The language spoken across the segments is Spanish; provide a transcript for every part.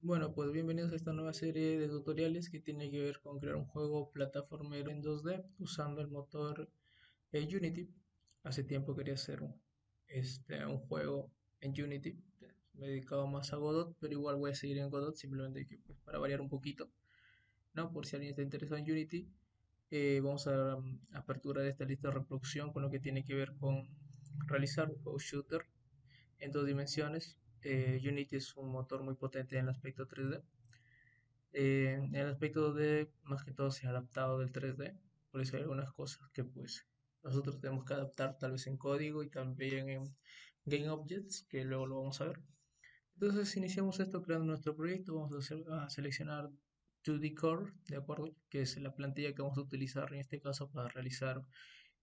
Bueno, pues bienvenidos a esta nueva serie de tutoriales que tiene que ver con crear un juego plataformero en 2D usando el motor Unity. Hace tiempo quería hacer un juego en Unity. Me he dedicado más a Godot, pero igual voy a seguir en Godot, simplemente que, pues, para variar un poquito, ¿no? Por si alguien está interesado en Unity, vamos a aperturar esta lista de reproducción con lo que tiene que ver con realizar un juego shooter en dos dimensiones. Unity es un motor muy potente en el aspecto 3D. En el aspecto de más que todo se ha adaptado del 3D, por eso hay algunas cosas que pues nosotros tenemos que adaptar tal vez en código y también en Game Objects, que luego lo vamos a ver. Entonces iniciamos esto creando nuestro proyecto, vamos a seleccionar 2D Core, ¿de acuerdo? Que es la plantilla que vamos a utilizar en este caso para realizar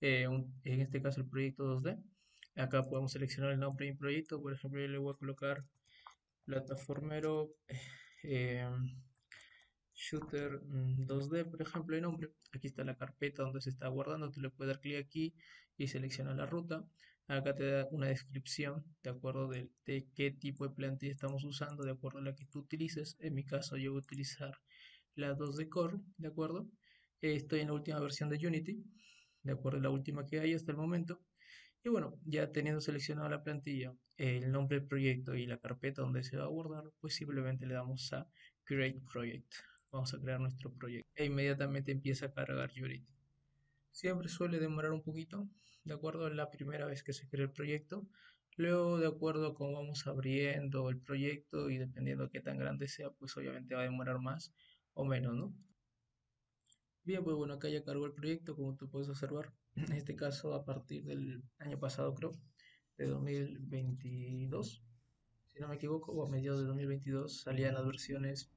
en este caso el proyecto 2D. Acá podemos seleccionar el nombre del proyecto, por ejemplo yo le voy a colocar plataformero eh, Shooter 2D, por ejemplo, el nombre. Aquí está la carpeta donde se está guardando. Tú le puedes dar clic aquí y selecciona la ruta. Acá te da una descripción de acuerdo de qué tipo de plantilla estamos usando, de acuerdo a la que tú utilices. En mi caso, yo voy a utilizar la 2D Core, ¿de acuerdo? Estoy en la última versión de Unity, de acuerdo a la última que hay hasta el momento. Y bueno, ya teniendo seleccionada la plantilla, el nombre del proyecto y la carpeta donde se va a guardar, pues simplemente le damos a Create Project. Vamos a crear nuestro proyecto e inmediatamente empieza a cargar Unity. Siempre suele demorar un poquito, de acuerdo a la primera vez que se crea el proyecto. Luego, de acuerdo a cómo vamos abriendo el proyecto y dependiendo de qué tan grande sea, pues obviamente va a demorar más o menos, ¿no? Bien, pues bueno, acá ya cargó el proyecto, como tú puedes observar. En este caso, a partir del año pasado, creo, de 2022, si no me equivoco, o a mediados de 2022, salían las versiones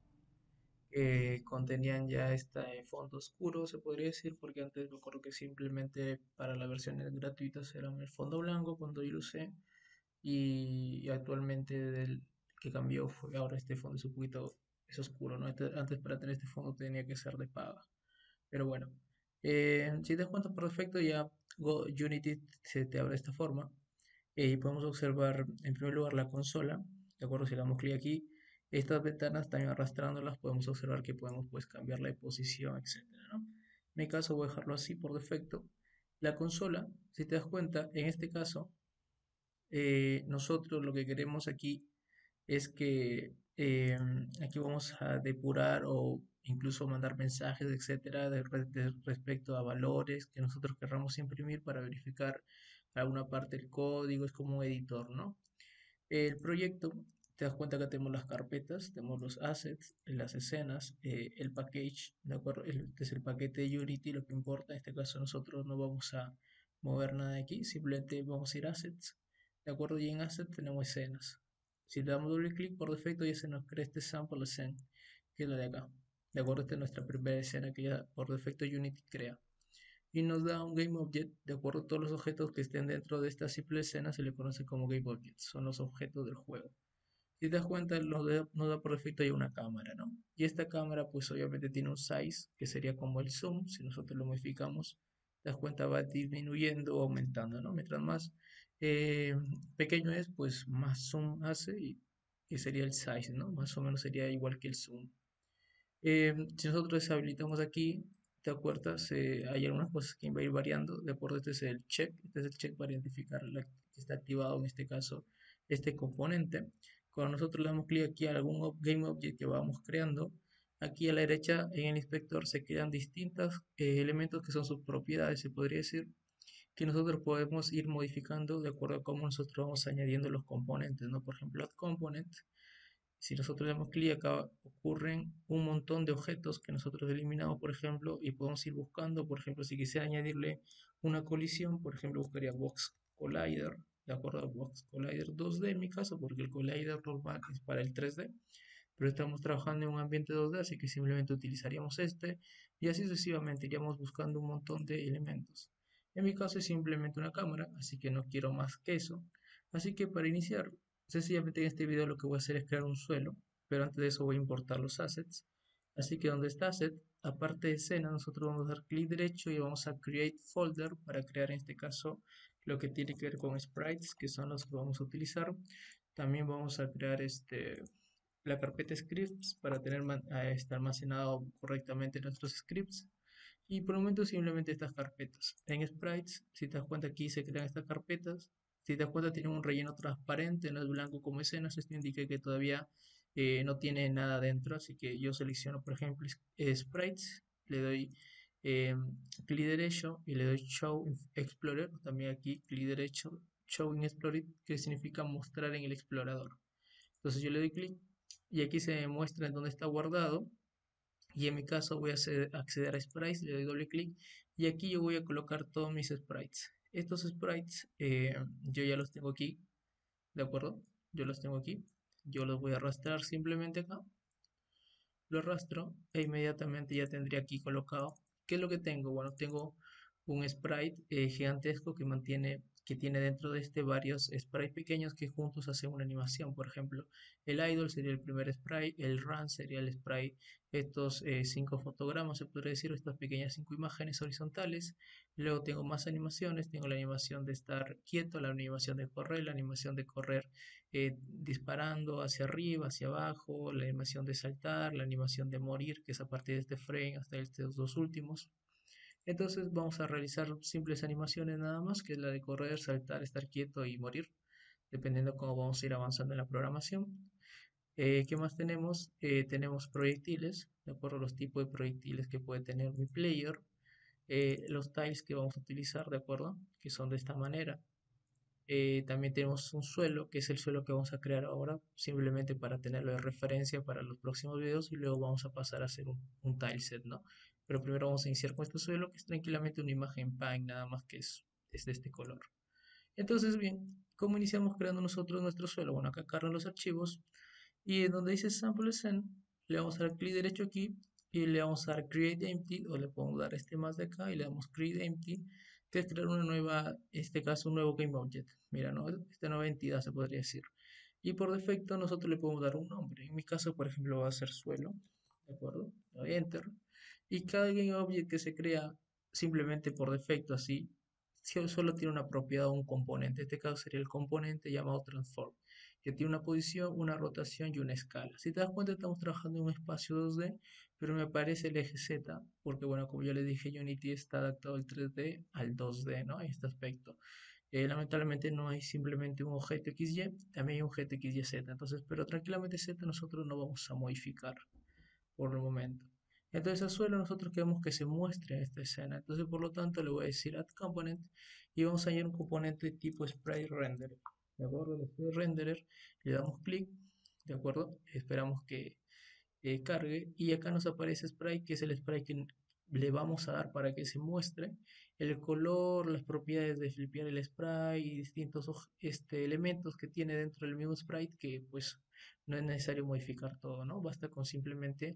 que contenían ya este fondo oscuro, se podría decir, porque antes me acuerdo que simplemente para las versiones gratuitas era el fondo blanco cuando yo lo usé, y actualmente del que cambió fue ahora este fondo es un poquito es oscuro, ¿no? Antes para tener este fondo tenía que ser de paga. Pero bueno, si te das cuenta por defecto ya Unity se te abre de esta forma y podemos observar en primer lugar la consola, de acuerdo, si le damos clic aquí, estas ventanas también arrastrándolas podemos observar que podemos pues cambiarla de posición, etcétera, ¿no? En mi caso voy a dejarlo así por defecto. La consola, si te das cuenta, en este caso nosotros lo que queremos aquí es que aquí vamos a depurar o incluso mandar mensajes, etcétera, respecto a valores que nosotros querramos imprimir para verificar alguna parte del código. Es como un editor, ¿no? El proyecto, te das cuenta que tenemos las carpetas, tenemos los assets, las escenas, el package, ¿de acuerdo? Este es el paquete de Unity, lo que importa. En este caso nosotros no vamos a mover nada de aquí, simplemente vamos a ir a assets, ¿de acuerdo? Y en assets tenemos escenas. Si le damos doble clic, por defecto ya se nos crea este sample scene, que es la de acá. ¿De acuerdo? Esta es nuestra primera escena que ya por defecto Unity crea y nos da un Game Object. De acuerdo a todos los objetos que estén dentro de esta simple escena se le conoce como Game Objects, son los objetos del juego. Si te das cuenta, nos da por defecto ya una cámara, ¿no? Y esta cámara pues obviamente tiene un size que sería como el zoom, si nosotros lo modificamos, te das cuenta va disminuyendo o aumentando, ¿no? Mientras más eh, pequeño es, pues más zoom hace y que sería el size, ¿no? Más o menos sería igual que el zoom. Si nosotros deshabilitamos aquí, ¿te acuerdas? Hay algunas cosas que va a ir variando. De acuerdo, este es el check para identificar que está activado en este caso este componente. Cuando nosotros le damos clic aquí a algún Game Object que vamos creando, aquí a la derecha en el inspector se crean distintos elementos que son sus propiedades, se podría decir, que nosotros podemos ir modificando de acuerdo a cómo nosotros vamos añadiendo los componentes, ¿no? Por ejemplo, add component. Si nosotros le damos clic acá, ocurren un montón de objetos que nosotros eliminamos, por ejemplo, y podemos ir buscando, por ejemplo, si quisiera añadirle una colisión, por ejemplo, buscaría Box Collider, de acuerdo a Box Collider 2D en mi caso, porque el Collider normal es para el 3D, pero estamos trabajando en un ambiente 2D, así que simplemente utilizaríamos este, y así sucesivamente iríamos buscando un montón de elementos. En mi caso es simplemente una cámara, así que no quiero más que eso. Así que para iniciar, sencillamente en este video lo que voy a hacer es crear un suelo, pero antes de eso voy a importar los assets. Así que donde está asset, aparte de escena, nosotros vamos a dar clic derecho y vamos a create folder para crear en este caso lo que tiene que ver con sprites, que son los que vamos a utilizar. También vamos a crear la carpeta scripts para tener está almacenado correctamente nuestros scripts. Y por el momento simplemente estas carpetas. En sprites, si te das cuenta aquí se crean estas carpetas. Si te das cuenta tiene un relleno transparente, no es blanco como escenas. Esto indica que todavía no tiene nada dentro. Así que yo selecciono, por ejemplo, sprites, le doy eh, clic derecho y le doy Show Explorer. También aquí clic derecho, Show in Explorer, que significa mostrar en el explorador. Entonces yo le doy clic y aquí se me muestra en dónde está guardado. Y en mi caso voy a acceder a sprites, le doy doble clic y aquí yo voy a colocar todos mis sprites. Estos sprites yo ya los tengo aquí, ¿de acuerdo? Yo los tengo aquí. Yo los voy a arrastrar simplemente acá. Lo arrastro e inmediatamente ya tendría aquí colocado. ¿Qué es lo que tengo? Bueno, tengo un sprite gigantesco que tiene dentro de este varios sprites pequeños que juntos hacen una animación. Por ejemplo, el idol sería el primer sprite, el run sería el sprite, estos cinco fotogramas, se podría decir, estas pequeñas cinco imágenes horizontales. Luego tengo más animaciones, tengo la animación de estar quieto, la animación de correr, la animación de correr disparando hacia arriba, hacia abajo, la animación de saltar, la animación de morir, que es a partir de este frame hasta estos dos últimos. Entonces vamos a realizar simples animaciones nada más, que es la de correr, saltar, estar quieto y morir, dependiendo cómo vamos a ir avanzando en la programación. ¿Qué más tenemos? Tenemos proyectiles, de acuerdo a los tipos de proyectiles que puede tener mi player, los tiles que vamos a utilizar, de acuerdo, que son de esta manera. También tenemos un suelo, que es el suelo que vamos a crear ahora, simplemente para tenerlo de referencia para los próximos videos y luego vamos a pasar a hacer un tileset, ¿no? Pero primero vamos a iniciar con este suelo, que es tranquilamente una imagen Paint, nada más que es de este color. Entonces, bien, ¿cómo iniciamos creando nosotros nuestro suelo? Bueno, acá cargan los archivos y en donde dice Sample Scene, le vamos a dar clic derecho aquí y le vamos a dar Create Empty o le podemos dar este más de acá y le damos Create Empty, que es crear una nueva, en este caso un nuevo Game Object. Mira, ¿no? Esta nueva entidad se podría decir. Y por defecto nosotros le podemos dar un nombre. En mi caso, por ejemplo, va a ser suelo, ¿de acuerdo? Le doy Enter. Y cada Game Object que se crea simplemente por defecto así, solo tiene una propiedad o un componente. En este caso sería el componente llamado Transform, que tiene una posición, una rotación y una escala. Si te das cuenta, estamos trabajando en un espacio 2D, pero me aparece el eje Z, porque bueno, como ya les dije, Unity está adaptado al 3D al 2D, ¿no? En este aspecto. Lamentablemente no hay simplemente un objeto XY, también hay un objeto XYZ. Entonces, pero tranquilamente Z nosotros no vamos a modificar por el momento. Entonces a suelo nosotros queremos que se muestre en esta escena. Entonces por lo tanto le voy a decir add component y vamos a añadir un componente tipo sprite renderer. ¿De acuerdo? Después de renderer le damos clic. ¿De acuerdo? Esperamos que cargue y acá nos aparece sprite, que es el sprite que le vamos a dar para que se muestre el color, las propiedades de flipear el sprite y distintos elementos que tiene dentro del mismo sprite, que pues no es necesario modificar todo, ¿no? Basta con simplemente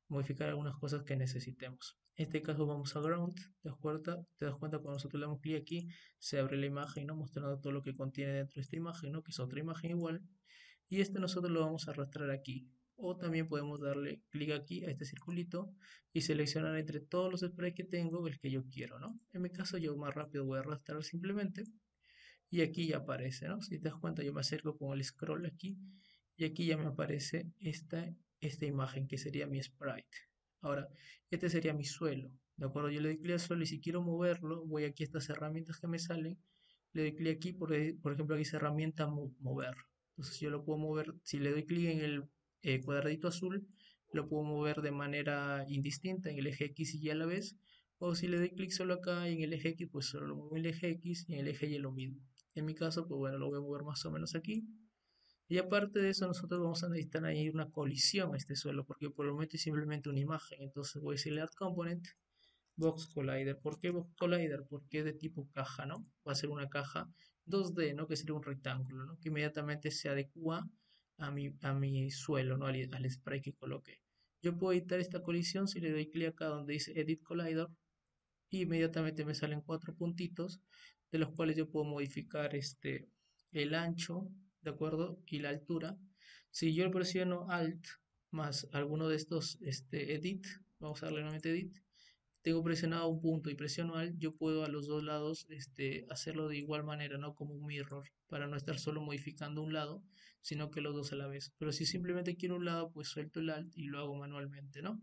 modificar algunas cosas que necesitemos. En este caso vamos a ground, ¿te das cuenta? ¿Te das cuenta? Cuando nosotros le damos clic aquí, se abre la imagen, ¿no? Mostrando todo lo que contiene dentro de esta imagen, ¿no? Que es otra imagen igual. Y este nosotros lo vamos a arrastrar aquí. O también podemos darle clic aquí a este circulito y seleccionar entre todos los sprites que tengo el que yo quiero, ¿no? En mi caso yo más rápido voy a arrastrar simplemente y aquí ya aparece, ¿no? Si te das cuenta yo me acerco con el scroll aquí y aquí ya me aparece esta imagen que sería mi sprite. Ahora, este sería mi suelo, ¿de acuerdo? Yo le doy clic al suelo y si quiero moverlo, voy aquí a estas herramientas que me salen, le doy clic aquí, por ejemplo aquí dice herramienta mover. Entonces yo lo puedo mover, si le doy clic en el cuadradito azul, lo puedo mover de manera indistinta en el eje X y Y a la vez, o si le doy clic solo acá en el eje X, pues solo lo muevo en el eje X y en el eje Y lo mismo. En mi caso, pues bueno, lo voy a mover más o menos aquí. Y aparte de eso, nosotros vamos a necesitar añadir una colisión a este suelo, porque por el momento es simplemente una imagen. Entonces voy a decirle Add Component, Box Collider. ¿Por qué Box Collider? Porque es de tipo caja, ¿no? Va a ser una caja 2D, ¿no? Que sería un rectángulo, ¿no? Que inmediatamente se adecua a mi suelo, ¿no? Al spray que coloqué. Yo puedo editar esta colisión si le doy clic acá donde dice Edit Collider y inmediatamente me salen cuatro puntitos de los cuales yo puedo modificar el ancho, ¿de acuerdo? Y la altura. Si yo presiono Alt más alguno de estos Edit, vamos a darle nuevamente Edit, tengo presionado un punto y presiono Alt, yo puedo a los dos lados hacerlo de igual manera, ¿no? Como un mirror, para no estar solo modificando un lado, sino que los dos a la vez. Pero si simplemente quiero un lado, pues suelto el Alt y lo hago manualmente, ¿no?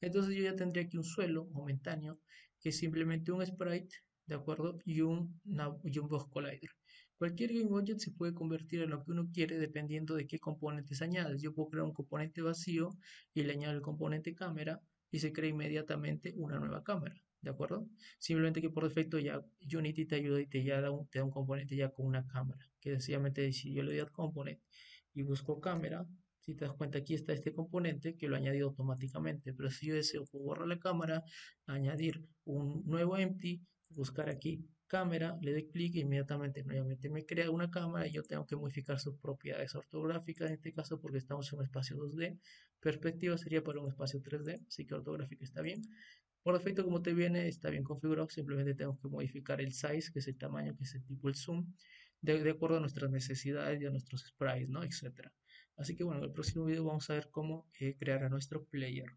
Entonces yo ya tendría aquí un suelo momentáneo, que es simplemente un sprite, ¿de acuerdo? Y un box collider. Cualquier Game Object se puede convertir en lo que uno quiere dependiendo de qué componentes añades. Yo puedo crear un componente vacío y le añado el componente cámara y se crea inmediatamente una nueva cámara, ¿de acuerdo? Simplemente que por defecto ya Unity te ayuda y te da un componente ya con una cámara, que sencillamente si yo le doy al componente y busco cámara, si te das cuenta aquí está este componente que lo ha añadido automáticamente, pero si yo deseo puedo borrar la cámara, añadir un nuevo empty, buscar aquí cámara, le doy clic e inmediatamente nuevamente me crea una cámara y yo tengo que modificar sus propiedades ortográficas en este caso porque estamos en un espacio 2D. Perspectiva sería para un espacio 3D, así que ortográfica está bien. Por defecto, como te viene, está bien configurado, simplemente tengo que modificar el size, que es el tamaño, que es el tipo, el zoom, de acuerdo a nuestras necesidades y a nuestros sprites, ¿no? Etcétera. Así que bueno, en el próximo video vamos a ver cómo crear a nuestro player.